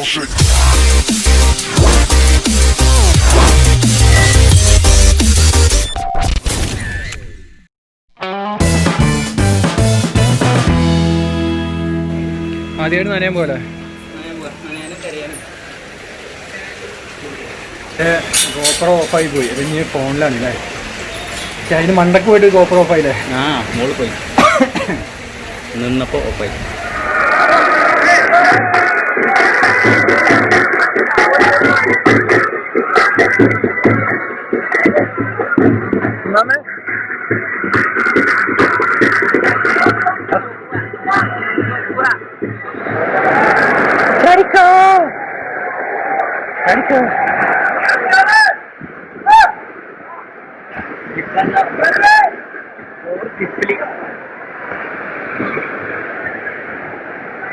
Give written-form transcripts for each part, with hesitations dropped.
shake. ആദ്യമായിട്ട് നനയാൻ പോലെ GoPro ഓഫായി പോയി. അത് ഇനി ഫോണിലാണ് അല്ലേ? പക്ഷെ അതിന് മണ്ടക്ക് പോയിട്ട് ഗോപ്രോ ഓഫായില്ലേ? ആ മോള് പോയി നിന്നപ്പോൾ ഓഫായി.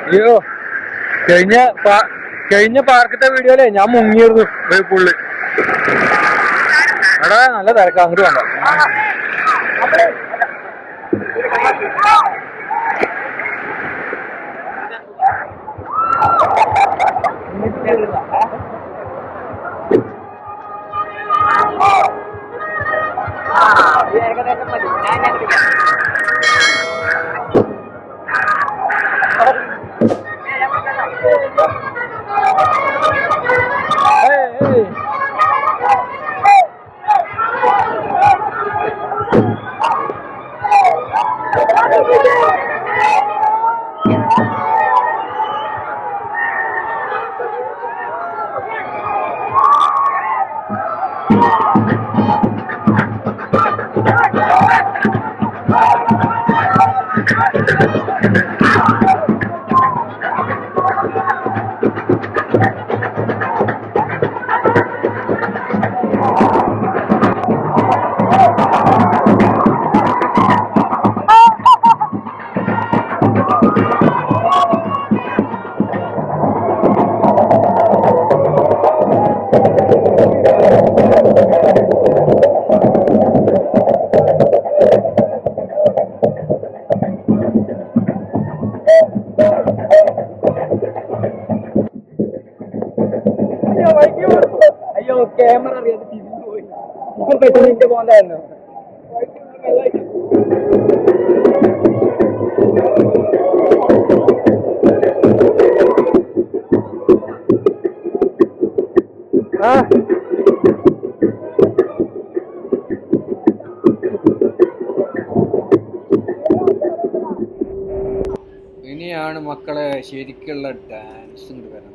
അയ്യോ, കഴിഞ്ഞ പാർക്കത്തെ വീഡിയോയിലേ ഞാൻ മുങ്ങിയിരുന്നു പുള്ളി. എടാ നല്ല തിരക്കാ, അങ്ങോട്ട് വേണ്ട. അയ്യോ, ക്യാമറ അറിയാതെ തിരിഞ്ഞു പോയി. ഇപ്പൊ പെട്ടെന്ന് പോകാനായിരുന്നു. ഇനിയാണ് മക്കളെ ശരിക്കുള്ള ഡാൻസ് വരണം.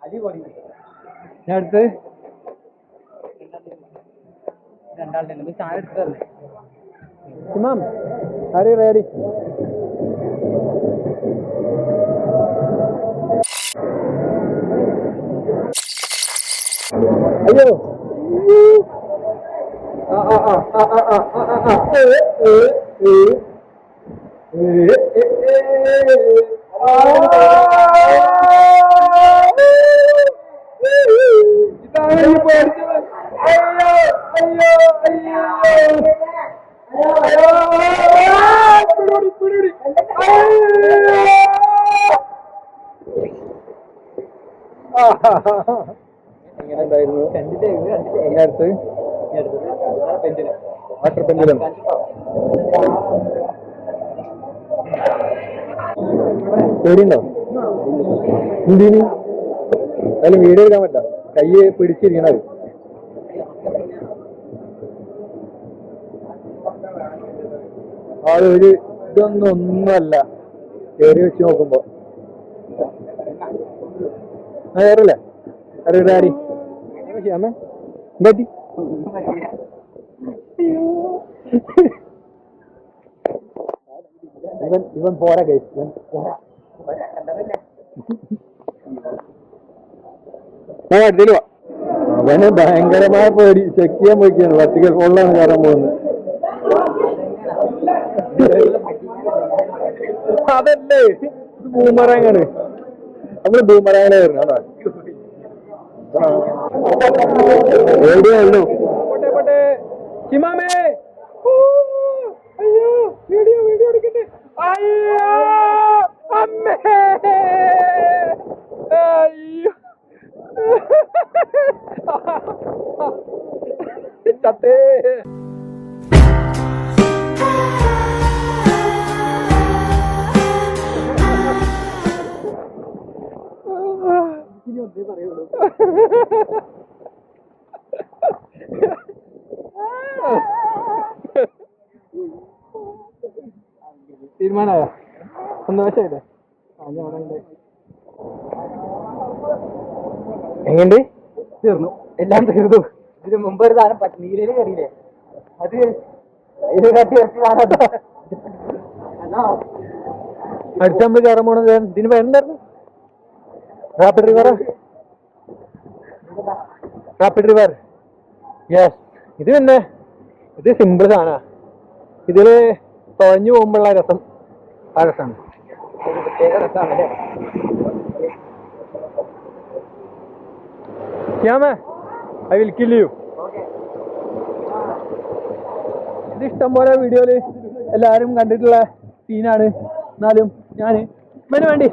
അടിപൊളി. ഞാൻ അടുത്ത് രണ്ടാളുടെ ചായ എടുത്തല്ലേ? ഇമാം, ആര് റെഡി? അയ്യോ, എങ്ങനെ ഉണ്ടായിരുന്നു അടുത്ത് വാട്ടർ പെൻഡിലും പേടിയുണ്ടോ? എന്തിന് അതിൽ വീഡിയോ എടുക്കാൻ പറ്റില്ല, കയ്യെ പിടിച്ചിരിക്കണത്. ഒരു ഒന്നുമല്ല കയറി വെച്ച് നോക്കുമ്പോ. കയറില്ലേ ഡാഡി ശ്യാമേ എന്താ ഇവൻ പോരാ ഗൈസ്, ഇവൻ പോരാ. അവന് ഭയങ്കരമായ പേടി, ചെക്ക് ചെയ്യാൻ പോയിക്കാണ്. വെർട്ടിക്കൽ ഫോളിലാണ് കയറാൻ പോകുന്നത്. അതല്ലേ ഇത് ബൂമറാങ്ങാണ്, നമ്മള് ബൂമറാങ്ങനെ വരുന്നത്. എവിടെയേ ഉള്ളൂ ചിമാമേ. അയ്യോ വീഡിയോ എടുക്കട്ടെ. അയ്യോ അമ്മേ, അയ്യോ ചത്തേ. ഇനി ഒന്നേ പറയുള്ളൂ. തീരുമാനമായ സന്തോഷായില്ലേ? എങ്ങണ്ട് തീർന്നു, എല്ലാം തീർന്നു. ഇതിന് മുമ്പ് ഒരു സാധനം നീലയില് കയറിയില്ലേ, അത് അടുത്ത നമ്മള് കയറാൻ പോണത് ഇതിന് പേരെന്തായിരുന്നു? Rapid river. യെസ്, ഇത് പിന്നെ ഇത് സിമ്പിൾ സാധന. ഇതില് തുഴഞ്ഞു പോകുമ്പോഴുള്ള രസം ആ രസമാണ്, ഒരു പ്രത്യേക രസമാണ് അല്ലേ? ശ്യാമേ ഐ വിൽ കിൽ യു. ഇത് ഇഷ്ടം പോലെ വീഡിയോയില് എല്ലാരും കണ്ടിട്ടുള്ള സീനാണ്. എന്നാലും ഞാന് ഇവന് വേണ്ടി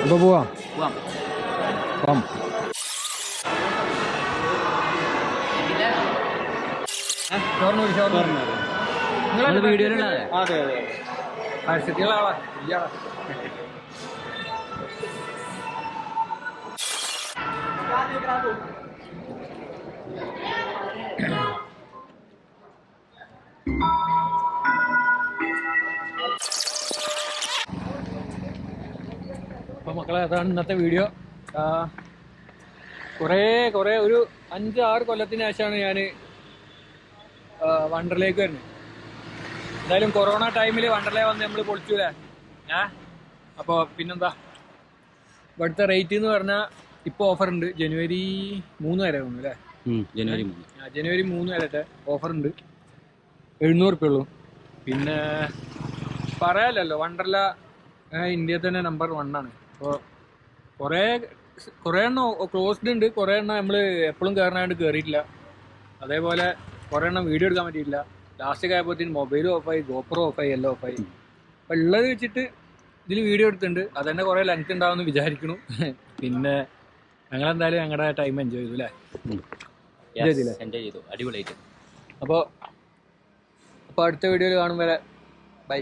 അപ്പൊ പോവാം. നിങ്ങളെ വീഡിയോയിലുള്ള ആളാ. അപ്പോൾ മക്കളെ അതാണ് ഇന്നത്തെ വീഡിയോ. കുറേ ഒരു 5-6 കൊല്ലത്തിന് ശേഷമാണ് ഞാൻ വണ്ടർലേക്ക് വരുന്നത്. എന്തായാലും കൊറോണ ടൈമിൽ വണ്ടർലേ വന്ന് നമ്മൾ പൊളിച്ചൂലേ. അപ്പോൾ പിന്നെന്താ, ഇവിടുത്തെ റേറ്റ് എന്ന് പറഞ്ഞാൽ ഇപ്പോൾ ഓഫർ ഉണ്ട്. ജനുവരി 3 വരെ തോന്നുന്നു അല്ലേ? ജനുവരി 3 വരെ ഓഫർ ഉണ്ട്. 700 ഉള്ളൂ. പിന്നെ പറയാലല്ലോ, വണ്ടർല ഇന്ത്യയിൽ തന്നെ നമ്പർ 1 ആണ്. അപ്പോൾ കുറേ എണ്ണം ക്ലോസ്ഡ് ഉണ്ട്, കുറേ എണ്ണം നമ്മൾ എപ്പോഴും കയറാനായിട്ട് കയറിയിട്ടില്ല. അതേപോലെ കുറേ എണ്ണം വീഡിയോ എടുക്കാൻ പറ്റിയിട്ടില്ല. ലാസ്റ്റ് ആയപ്പോഴത്തേന് മൊബൈലും ഓഫായി, ഗോപ്രോ ഓഫായി, എല്ലാം ഓഫായി. അപ്പം ഉള്ളത് വെച്ചിട്ട് ഇതിൽ വീഡിയോ എടുത്തിട്ടുണ്ട്. അതന്നെ കുറേ ലെങ്ത് ഉണ്ടാവുമെന്ന് വിചാരിക്കുന്നു. പിന്നെ ഞങ്ങളെന്തായാലും ഞങ്ങളുടെ ടൈം എൻജോയ് ചെയ്തു അല്ലേ? എൻജോയ് ചെയ്തു, അടിപൊളിയായിട്ട്. അപ്പോൾ അടുത്ത വീഡിയോയിൽ കാണും വരെ ബൈ.